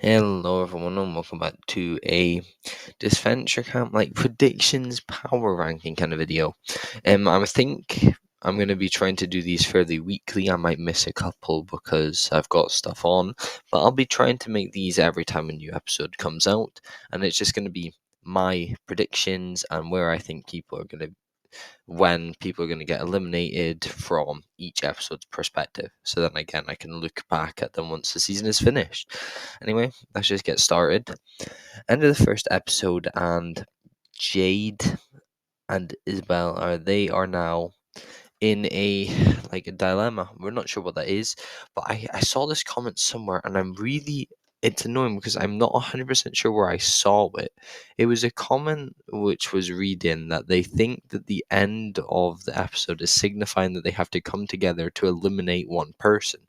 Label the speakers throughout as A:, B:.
A: Hello everyone and welcome back to a Disventure Camp predictions power ranking kind of video. I think I'm going to be trying to do these fairly weekly. I might miss a couple because I've got stuff on, but I'll be trying to make these every time a new episode comes out, and it's just going to be my predictions and where I think when people are going to get eliminated from each episode's perspective. So then again, I can look back at them once the season is finished. Anyway, let's just get started. End of the first episode, and Jade and Isabel are now in a dilemma. We're not sure what that is, but I saw this comment somewhere, and it's annoying because I'm not 100% sure where I saw it. It was a comment which was reading that they think that the end of the episode is signifying that they have to come together to eliminate one person.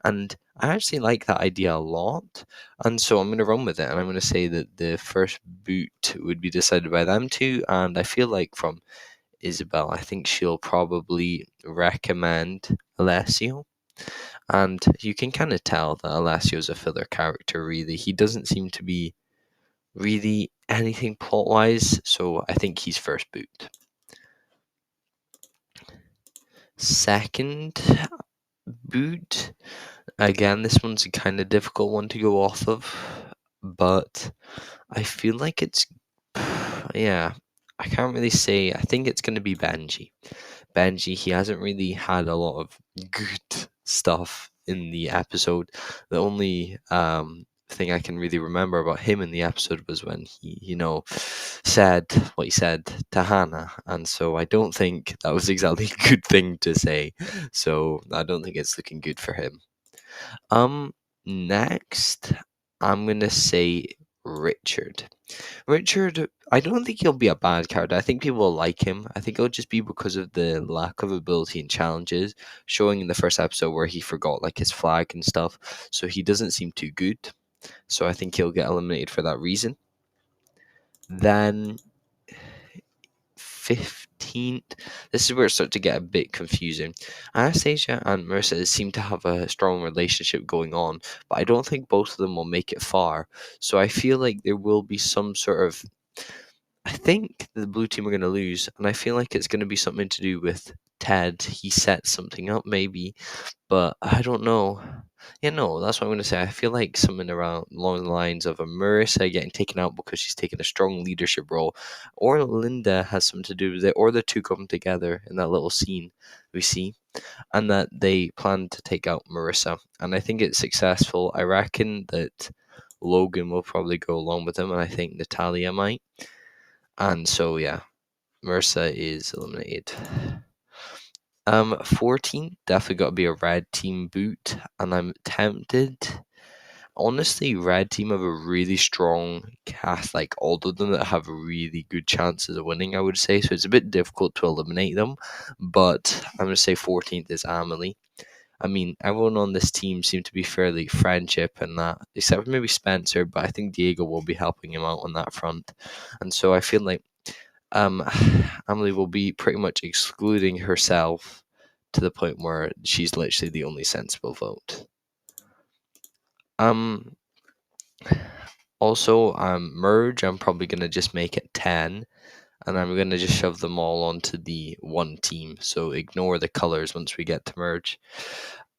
A: And I actually like that idea a lot. And so I'm going to run with it. And I'm going to say that the first boot would be decided by them two. And I feel like from Isabel, I think she'll probably recommend Alessio. And you can kind of tell that Alessio's a filler character, really. He doesn't seem to be really anything plot wise, so I think he's first boot. Second boot, again, this one's a kind of difficult one to go off of, but I feel like yeah, I can't really say. I think it's going to be Benji. Benji, he hasn't really had a lot of good stuff in the episode. The only thing I can really remember about him in the episode was when he, said what he said to Hannah, and so I don't think that was exactly a good thing to say. So I don't think it's looking good for him. Next, I'm gonna say Richard. Richard, I don't think he'll be a bad character. I think people will like him. I think it'll just be because of the lack of ability in challenges, showing in the first episode where he forgot his flag and stuff. So he doesn't seem too good. So I think he'll get eliminated for that reason. Then 15th, this is where it starts to get a bit confusing. Anastasia and Marissa seem to have a strong relationship going on, but I don't think both of them will make it far. So I feel like there will be some sort of. I think the blue team are going to lose, and I feel like it's going to be something to do with Ted. He set something up, maybe, but I don't know. Yeah, no, that's what I'm going to say. I feel like something along the lines of a Marissa getting taken out because she's taken a strong leadership role, or Linda has something to do with it, or the two come together in that little scene we see, and that they plan to take out Marissa. And I think it's successful. I reckon that Logan will probably go along with them, and I think Natalia might. And so, yeah, Marissa is eliminated. 14, definitely got to be a red team boot, and I'm tempted. Honestly, red team have a really strong cast, all of them that have really good chances of winning, I would say. So it's a bit difficult to eliminate them, but I'm going to say 14th is Amelie. I mean, everyone on this team seemed to be fairly friendship and that, except for maybe Spencer, but I think Diego will be helping him out on that front. And so I feel like Emily will be pretty much excluding herself to the point where she's literally the only sensible vote. Also, merge, I'm probably going to just make it 10, and I'm going to just shove them all onto the one team, so ignore the colors once we get to merge.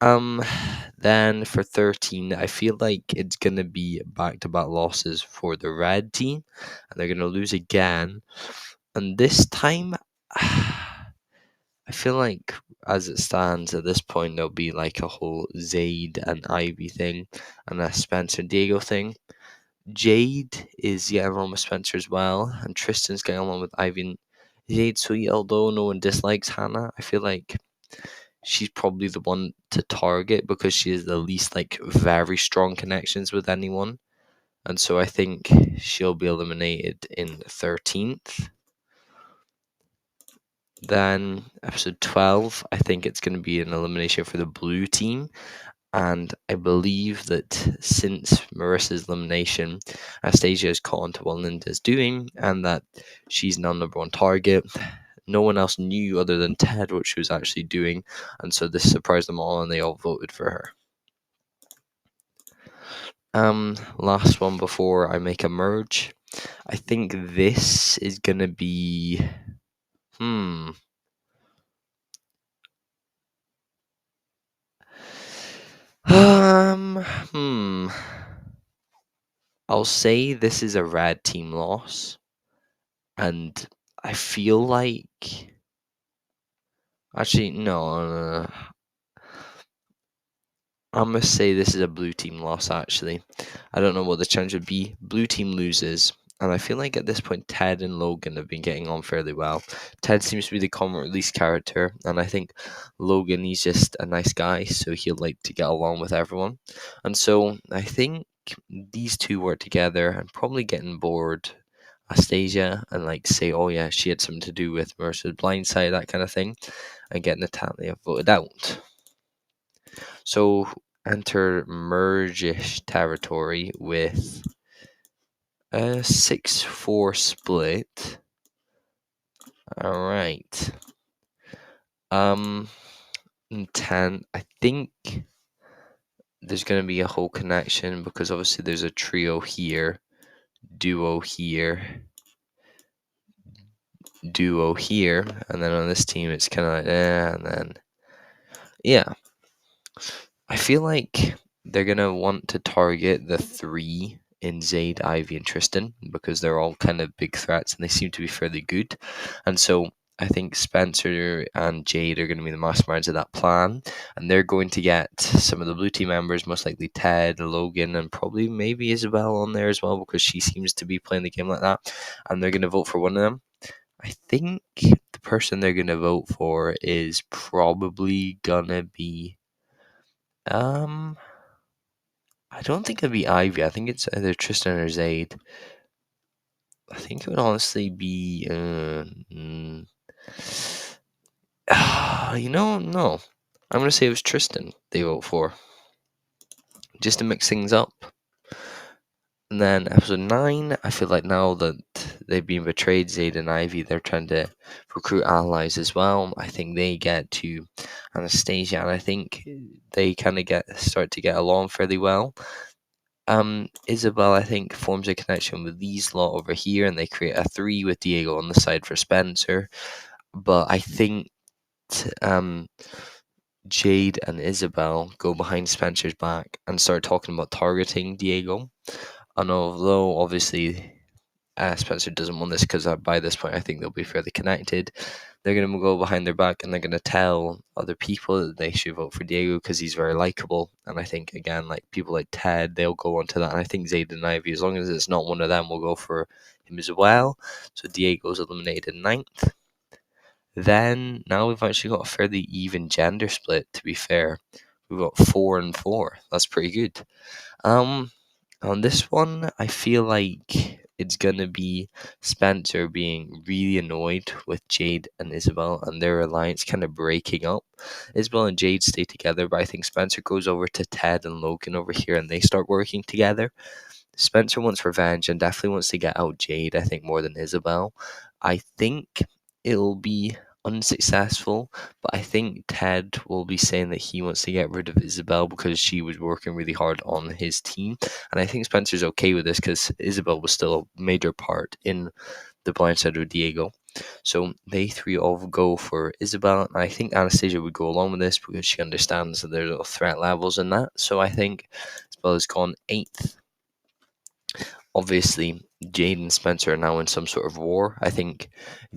A: Then for 13, I feel like it's going to be back-to-back losses for the red team, and they're going to lose again. And this time, I feel like as it stands at this point, there'll be a whole Zaid and Ivy thing and a Spencer and Diego thing. Jade is getting along with Spencer as well, and Tristan's getting along with Ivy and Zaid. So, although no one dislikes Hannah, I feel like she's probably the one to target because she has the least very strong connections with anyone. And so I think she'll be eliminated in 13th. Then episode 12, I think it's going to be an elimination for the blue team. And I believe that since Marissa's elimination, Anastasia has caught on to what Linda's doing and that she's now number one target. No one else knew other than Ted what she was actually doing. And so this surprised them all and they all voted for her. Last one before I make a merge. I think this is gonna be hmm. Um hmm. I'll say this is a red team loss, and I feel like actually no. I'm gonna say this is a blue team loss. Actually, I don't know what the chance would be. Blue team loses, and I feel like at this point Ted and Logan have been getting on fairly well. Ted seems to be the comic release character, and I think Logan, he's just a nice guy, so he'll like to get along with everyone. And so I think these two work together and probably getting bored. Astasia and like say, oh yeah, she had something to do with Mercer's blindside, that kind of thing, and getting Natalia voted out. So enter merge-ish territory with a 6-4 split. All right. 10. I think there's going to be a whole connection because obviously there's a trio here, duo here, duo here, and then on this team it's kind of like and then yeah. I feel like they're gonna want to target the three in Zayd, Ivy, and Tristan because they're all kind of big threats and they seem to be fairly good. And so I think Spencer and Jade are going to be the masterminds of that plan, and they're going to get some of the blue team members, most likely Ted, Logan, and probably maybe Isabel on there as well because she seems to be playing the game like that, and they're going to vote for one of them. I think the person they're going to vote for is probably gonna be um I don't think it'd be Ivy. I think it's either Tristan or Zayd. I think it would honestly be. No. I'm gonna say it was Tristan they vote for, just to mix things up. And then episode 9, I feel like now that they've been betrayed, Zayd and Ivy, they're trying to recruit allies as well. I think they get to Anastasia, and I think they kind of start to get along fairly well. Isabel, I think, forms a connection with these lot over here, and they create a 3 with Diego on the side for Spencer. But I think Jade and Isabel go behind Spencer's back and start talking about targeting Diego. And although obviously Spencer doesn't want this because by this point I think they'll be fairly connected, they're going to go behind their back and they're going to tell other people that they should vote for Diego because he's very likable. And I think, again, like people like Ted, they'll go onto that. And I think Zayd and Ivy, as long as it's not one of them, will go for him as well. So Diego's eliminated 9th. Then, now we've actually got a fairly even gender split, to be fair. We've got 4 and 4. That's pretty good. On this one, I feel like it's gonna be Spencer being really annoyed with Jade and Isabel and their alliance kind of breaking up. Isabel and Jade stay together, but I think Spencer goes over to Ted and Logan over here and they start working together. Spencer wants revenge and definitely wants to get out Jade, I think, more than Isabel. I think it'll be unsuccessful, but I think Ted will be saying that he wants to get rid of Isabel because she was working really hard on his team. And I think Spencer's okay with this because Isabel was still a major part in the blind side of Diego. So they three all go for Isabel, and I think Anastasia would go along with this because she understands that there's threat levels in that. So I think Isabel has gone 8th. Obviously, Jade and Spencer are now in some sort of war. I think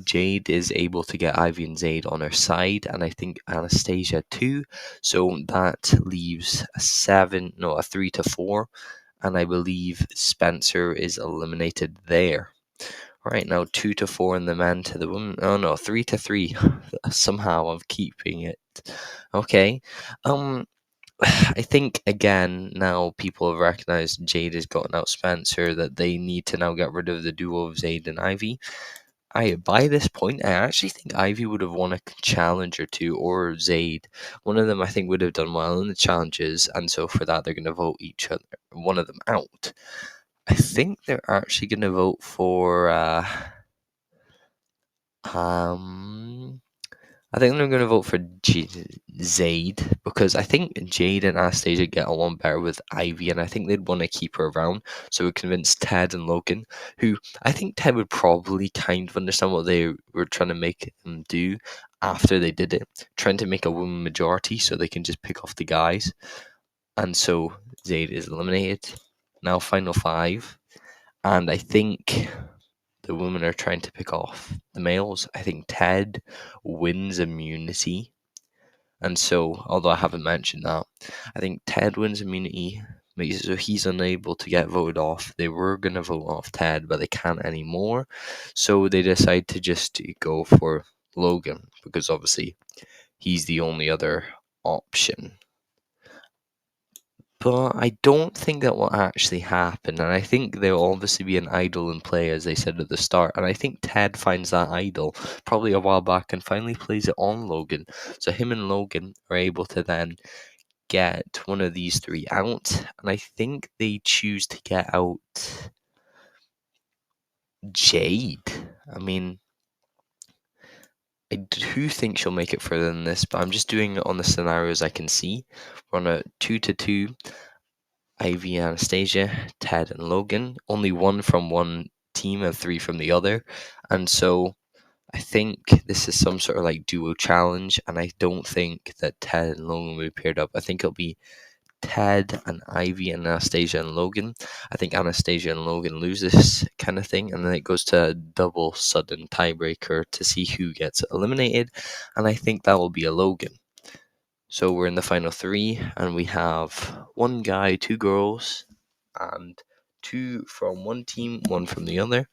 A: Jade is able to get Ivy and Zayd on her side, and I think Anastasia too. So that leaves a 3-4, and I believe Spencer is eliminated there. Right now, 2-4 in the men to the women. Oh no, 3-3. Somehow I'm keeping it. Okay. I think again now people have recognized Jade has gotten out Spencer, that they need to now get rid of the duo of Zayd and Ivy. By this point I actually think Ivy would have won a challenge or two, or Zayd. One of them I think would have done well in the challenges, and so for that they're gonna vote one of them out. I think they're actually gonna vote for um I think I'm going to vote for Zayd because I think Jade and Anastasia get along better with Ivy, and I think they'd want to keep her around. So we convinced Ted and Logan, who I think Ted would probably kind of understand what they were trying to make him do after they did it, trying to make a woman majority so they can just pick off the guys. And so Zayd is eliminated. Now final 5, and I think the women are trying to pick off the males. I think Ted wins immunity. And so, although I haven't mentioned that, I think Ted wins immunity, so he's unable to get voted off. They were going to vote off Ted, but they can't anymore. So they decide to just go for Logan, because obviously he's the only other option. But I don't think that will actually happen, and I think there will obviously be an idol in play, as they said at the start. And I think Ted finds that idol probably a while back and finally plays it on Logan. So him and Logan are able to then get one of these 3 out, and I think they choose to get out Jade. I mean, I do think she'll make it further than this, but I'm just doing it on the scenarios I can see. We're on a 2-2. Ivy, Anastasia, Ted, and Logan. Only 1 from one team and 3 from the other. And so I think this is some sort of like duo challenge, and I don't think that Ted and Logan will be paired up. I think it'll be Ted and Ivy and Anastasia and Logan. I think Anastasia and Logan lose this kind of thing, and then it goes to a double sudden tiebreaker to see who gets eliminated, and I think that will be a Logan. So we're in the final 3, and we have 1 guy, 2 girls, and 2 from one team, 1 from the other.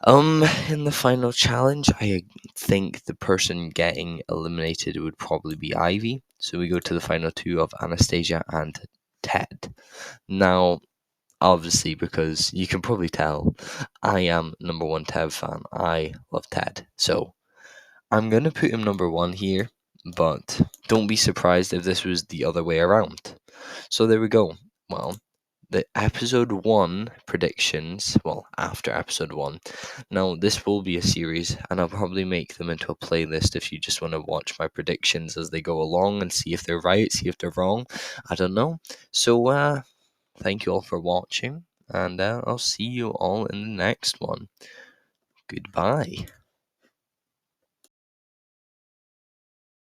A: In the final challenge, I think the person getting eliminated would probably be Ivy. So we go to the final 2 of Anastasia and Ted. Now, obviously, because you can probably tell, I am number 1 Ted fan. I love Ted. So I'm going to put him number 1 here, but don't be surprised if this was the other way around. So there we go. Well, the episode 1 predictions, well, after episode 1. Now, this will be a series, and I'll probably make them into a playlist if you just want to watch my predictions as they go along and see if they're right, see if they're wrong. I don't know. So, thank you all for watching, and I'll see you all in the next one. Goodbye.